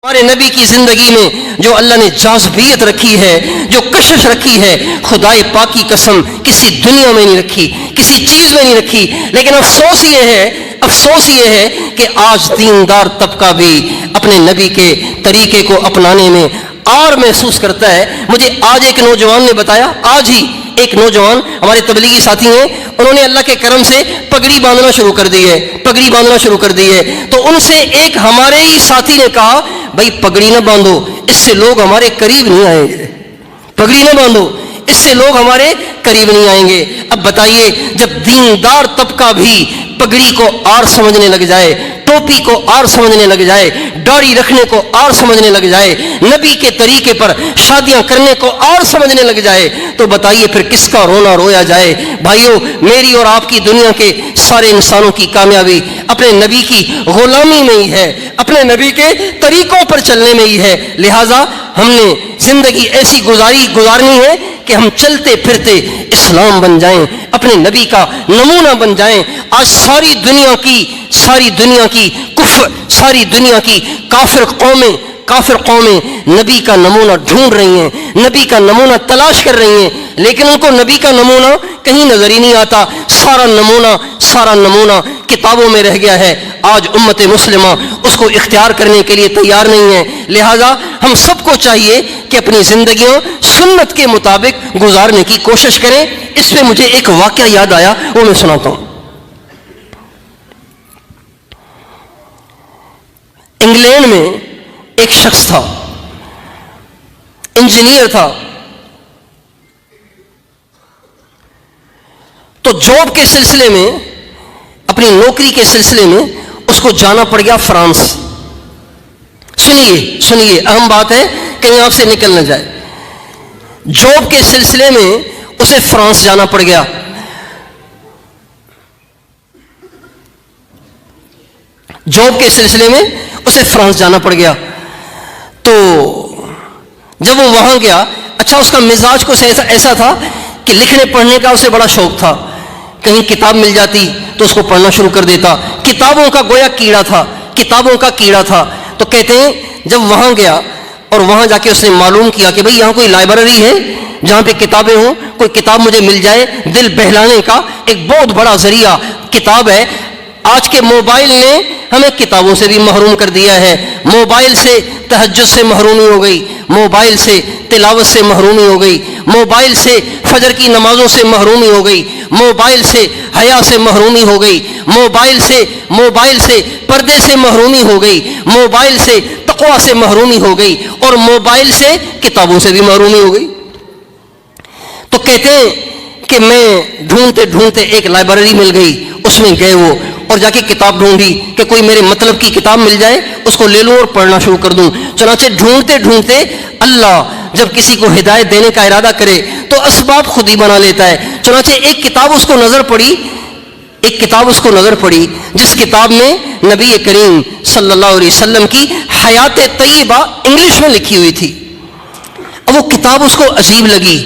ہمارے نبی کی زندگی میں جو اللہ نے جاذبیت رکھی ہے، جو کشش رکھی ہے، خدائے پاک کی قسم کسی دنیا میں نہیں رکھی، کسی چیز میں نہیں رکھی۔ لیکن افسوس یہ ہے کہ آج دیندار طبقہ بھی اپنے نبی کے طریقے کو اپنانے میں اور محسوس کرتا ہے۔ مجھے آج ایک نوجوان نے بتایا، آج ہی ایک نوجوان ہمارے تبلیغی ساتھی ہیں، انہوں نے اللہ کے کرم سے پگڑی باندھنا شروع کر دی ہے، تو ان سے ایک ہمارے ہی ساتھی نے کہا، بھائی پگڑی نہ باندھو، اس سے لوگ ہمارے قریب نہیں آئیں گے، پگڑی نہ باندھو، اس سے لوگ ہمارے قریب نہیں آئیں گے۔ اب بتائیے، جب دیندار طبقہ بھی پگڑی کو اور سمجھنے لگ جائے، ٹوپی کو اور سمجھنے لگ جائے، داڑھی رکھنے کو اور سمجھنے لگ جائے، نبی کے طریقے پر شادیاں کرنے کو اور سمجھنے لگ جائے، تو بتائیے پھر کس کا رونا رویا جائے؟ بھائیو، میری اور آپ کی دنیا کے سارے انسانوں کی کامیابی اپنے نبی کی غلامی میں ہی ہے، اپنے نبی کے طریقوں پر چلنے میں ہی ہے۔ لہٰذا ہم نے زندگی ایسی گزارنی ہے کہ ہم چلتے پھرتے اسلام بن جائیں، اپنے نبی کا نمونہ بن جائیں۔ آج ساری دنیا کی کفر، ساری دنیا کی کافر قومیں نبی کا نمونہ ڈھونڈ رہی ہیں، نبی کا نمونہ تلاش کر رہی ہیں، لیکن ان کو نبی کا نمونہ کہیں نظر ہی نہیں آتا۔ سارا نمونہ کتابوں میں رہ گیا ہے۔ آج امت مسلمہ اس کو اختیار کرنے کے لیے تیار نہیں ہے۔ لہٰذا ہم سب کو چاہیے کہ اپنی زندگیوں سنت کے مطابق گزارنے کی کوشش کریں۔ اس پہ مجھے ایک واقعہ یاد آیا، وہ میں سناتا ہوں۔ انگلینڈ میں ایک شخص تھا، انجینئر تھا، تو جاب کے سلسلے میں، اپنی نوکری کے سلسلے میں اس کو جانا پڑ گیا فرانس۔ سنیے اہم بات ہے، کہیں آپ سے نکل نہ جائے۔ جاب کے سلسلے میں اسے فرانس جانا پڑ گیا۔ تو جب وہ وہاں گیا، اچھا اس کا مزاج کچھ ایسا تھا کہ لکھنے پڑھنے کا اسے بڑا شوق تھا۔ کہیں کتاب مل جاتی تو اس کو پڑھنا شروع کر دیتا۔ کتابوں کا گویا کیڑا تھا۔ تو کہتے ہیں جب وہاں گیا اور وہاں جا کے اس نے معلوم کیا کہ بھئی یہاں کوئی لائبریری ہے جہاں پہ کتابیں ہوں، کوئی کتاب مجھے مل جائے، دل بہلانے کا ایک بہت بڑا ذریعہ کتاب ہے۔ آج کے موبائل نے ہمیں کتابوں سے بھی محروم کر دیا ہے۔ موبائل سے تہجد سے محرومی ہو گئی، موبائل سے تلاوت سے محرومی ہو گئی، موبائل سے فجر کی نمازوں سے محرومی ہو گئی، موبائل سے حیا سے محرومی ہو گئی، موبائل سے پردے سے محرومی ہو گئی، موبائل سے تقویٰ سے محرومی ہو گئی، اور موبائل سے کتابوں سے بھی محرومی ہو گئی۔ تو کہتے ہیں کہ میں ڈھونڈتے ایک لائبریری مل گئی، اس میں گئے وہ اور جا کے کتاب ڈھونڈی کہ کوئی میرے مطلب کی کتاب مل جائے، اس کو لے لوں اور پڑھنا شروع کر دوں۔ چنانچہ ڈھونڈتے اللہ جب کسی کو ہدایت دینے کا ارادہ کرے تو اسباب خود ہی بنا لیتا ہے۔ چنانچہ ایک کتاب اس کو نظر پڑی جس کتاب میں نبی کریم صلی اللہ علیہ وسلم کی حیات طیبہ انگلش میں لکھی ہوئی تھی۔ اب وہ کتاب اس کو عجیب لگی،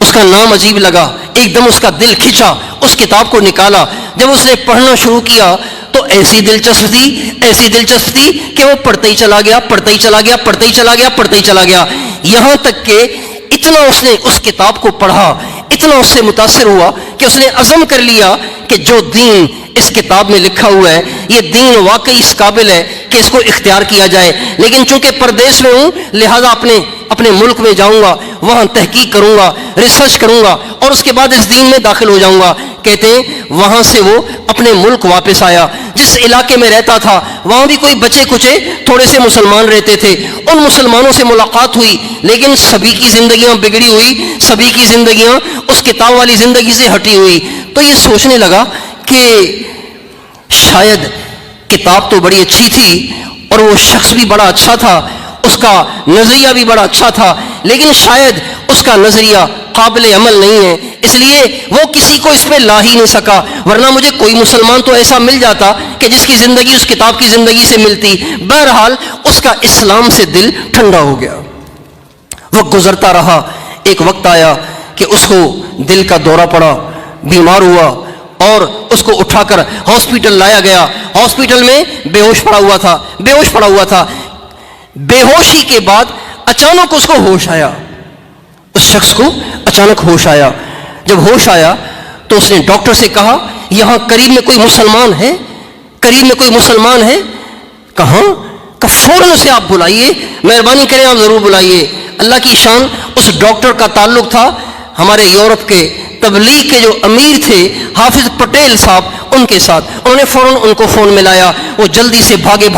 اس کا نام عجیب لگا، ایک دم اس کا دل کھچا، اس کتاب کو نکالا۔ جب اس نے پڑھنا شروع کیا تو ایسی دلچسپ تھی کہ وہ پڑھتا ہی چلا گیا، یہاں تک کہ اتنا اس نے اس کتاب کو پڑھا، اتنا اس سے متاثر ہوا کہ اس نے عزم کر لیا کہ جو دین اس کتاب میں لکھا ہوا ہے، یہ دین واقعی اس قابل ہے کہ اس کو اختیار کیا جائے۔ لیکن چونکہ پردیس میں ہوں، لہذا اپنے ملک میں جاؤں گا، وہاں تحقیق کروں گا، ریسرچ کروں گا، اور اس کے بعد اس دین میں داخل ہو جاؤں گا۔ کہتے ہیں وہاں سے وہ اپنے ملک واپس آیا۔ جس علاقے میں رہتا تھا وہاں بھی کوئی بچے کچے تھوڑے سے مسلمان رہتے تھے، ان مسلمانوں سے ملاقات ہوئی، لیکن سبھی کی زندگیاں بگڑی ہوئی، سبھی کی زندگیاں اس کتاب والی زندگی سے ہٹی ہوئی۔ تو یہ سوچنے لگا کہ شاید کتاب تو بڑی اچھی تھی اور وہ شخص بھی بڑا اچھا تھا، اس کا نظریہ بھی بڑا اچھا تھا، لیکن شاید اس کا نظریہ قابل عمل نہیں ہے، اس لیے وہ کسی کو اس پہ لا ہی نہیں سکا، ورنہ مجھے کوئی مسلمان تو ایسا مل جاتا کہ جس کی زندگی اس کتاب کی زندگی سے ملتی۔ بہرحال اس کا اسلام سے دل ٹھنڈا ہو گیا۔ وقت گزرتا رہا، ایک وقت آیا کہ اس کو دل کا دورہ پڑا، بیمار ہوا، اور اس کو اٹھا کر ہاسپٹل لایا گیا۔ ہاسپٹل میں بے ہوش پڑا ہوا تھا۔ بے ہوشی کے بعد اچانک اس کو ہوش آیا، اس شخص کو اچانک ہوش آیا. جب ہوش آیا تو اس نے ڈاکٹر سے کہا یہاں قریب میں کوئی مسلمان ہے؟ قریب میں کوئی مسلمان ہے؟ کہاں؟ کہ فوراً اسے آپ بلائیے، مہربانی کریں آپ ضرور بلائیے. اللہ کی شان، اس ڈاکٹر کا تعلق تھا ہمارے یورپ کے تبلیغ کے جو امیر تھے حافظ پٹیل صاحب، ان کے ساتھ. انہوں نے فوراً ان کو فون ملایا. وہ جلدی سے بھاگے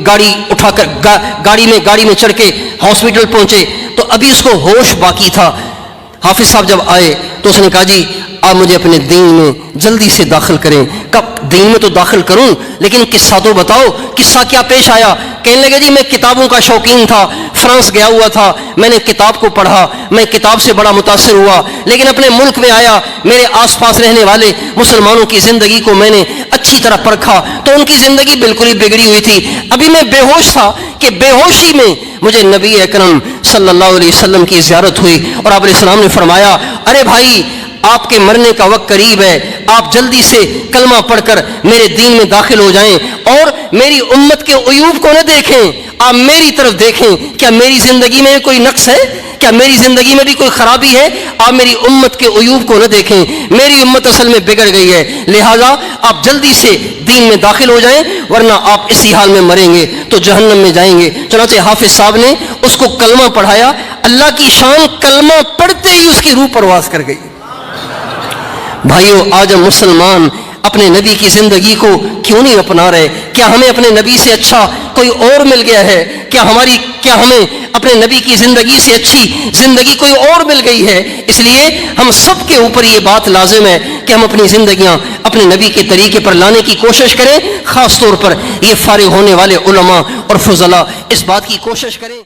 گاڑی اٹھا کر گاڑی میں چڑھ کے ہاسپٹل پہنچے. تو ابھی اس کو ہوش باقی تھا. حافظ صاحب جب آئے تو اس نے کہا جی آپ مجھے اپنے دین میں جلدی سے داخل کریں. کب دین میں تو داخل کروں لیکن قصہ تو بتاؤ، قصہ کیا پیش آیا؟ کہنے لگے جی میں کتابوں کا شوقین تھا، فرانس گیا ہوا تھا، میں نے کتاب کو پڑھا، میں کتاب سے بڑا متاثر ہوا، لیکن اپنے ملک میں آیا، میرے آس پاس رہنے والے مسلمانوں کی زندگی کو میں نے اچھی طرح پرکھا تو ان کی زندگی بالکل ہی بگڑی ہوئی تھی. ابھی میں بے ہوش تھا کہ بے ہوشی میں مجھے نبی اکرم صلی اللہ علیہ وسلم کی زیارت ہوئی اور آپ علیہ السلام نے فرمایا ارے بھائی آپ کے مرنے کا وقت قریب ہے، آپ جلدی سے کلمہ پڑھ کر میرے دین میں داخل ہو جائیں اور میری امت کے عیوب کو نہ دیکھیں، آپ میری طرف دیکھیں. کیا میری زندگی میں کوئی نقص ہے؟ کیا میری زندگی میں بھی کوئی خرابی ہے؟ آپ میری امت کے عیوب کو نہ دیکھیں، میری امت اصل میں بگڑ گئی ہے، لہذا آپ جلدی سے دین میں داخل ہو جائیں ورنہ آپ اسی حال میں مریں گے تو جہنم میں جائیں گے. چنانچہ حافظ صاحب نے اس کو کلمہ پڑھایا. اللہ کی شان، کلمہ پڑھتے ہی اس کی روح پرواز کر گئی. بھائیو آج ہم مسلمان اپنے نبی کی زندگی کو کیوں نہیں اپنا رہے؟ کیا ہمیں اپنے نبی سے اچھا کوئی اور مل گیا ہے؟ کیا ہمیں اپنے نبی کی زندگی سے اچھی زندگی کوئی اور مل گئی ہے؟ اس لیے ہم سب کے اوپر یہ بات لازم ہے کہ ہم اپنی زندگیاں اپنے نبی کے طریقے پر لانے کی کوشش کریں. خاص طور پر یہ فارغ ہونے والے علماء اور فضلاء اس بات کی کوشش کریں.